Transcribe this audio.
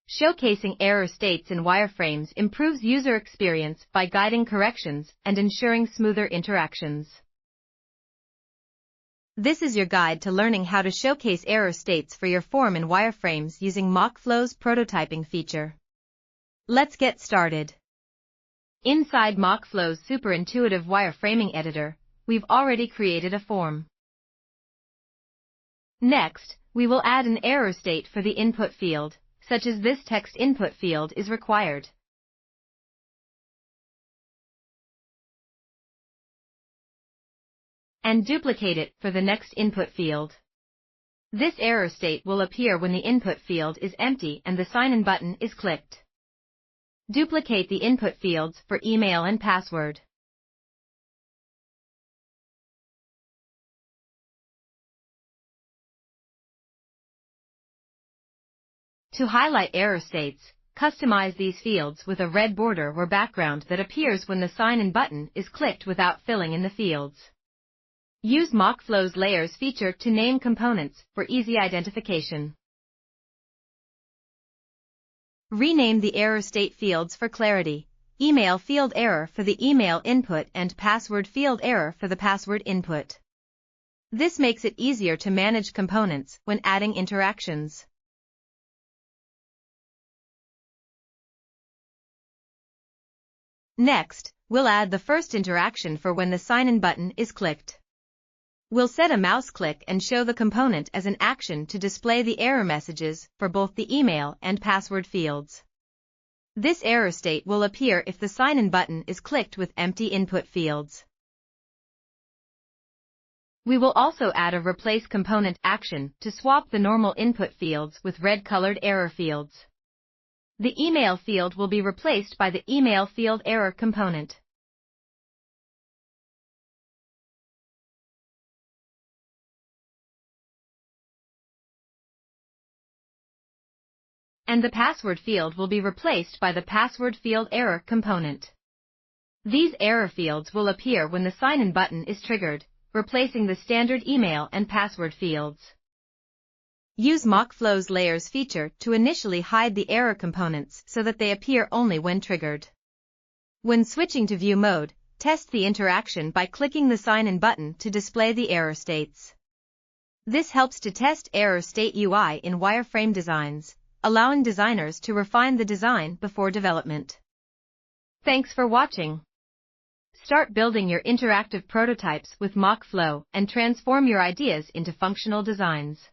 Showcasing error states in wireframes improves user experience by guiding corrections and ensuring smoother interactions. This is your guide to learning how to showcase error states for your form in wireframes using Mockflow's prototyping feature. Let's get started. Inside Mockflow's super intuitive wireframing editor, we've already created a form. Next, we will add an error state for the input field, such as this text input field is required. And duplicate it for the next input field. This error state will appear when the input field is empty and the sign-in button is clicked. Duplicate the input fields for email and password. To highlight error states, customize these fields with a red border or background that appears when the sign-in button is clicked without filling in the fields. Use Mockflow's Layers feature to name components for easy identification. Rename the error state fields for clarity. Email field error for the email input and password field error for the password input. This makes it easier to manage components when adding interactions. Next, we'll add the first interaction for when the sign-in button is clicked. We'll set a mouse click and show the component as an action to display the error messages for both the email and password fields. This error state will appear if the sign-in button is clicked with empty input fields. We will also add a replace component action to swap the normal input fields with red-colored error fields. The email field will be replaced by the email field error component. And the password field will be replaced by the password field error component. These error fields will appear when the sign-in button is triggered, replacing the standard email and password fields. Use Mockflow's Layers feature to initially hide the error components so that they appear only when triggered. When switching to view mode, test the interaction by clicking the sign-in button to display the error states. This helps to test error state UI in wireframe designs, allowing designers to refine the design before development. Thanks for watching. Start building your interactive prototypes with Mockflow and transform your ideas into functional designs.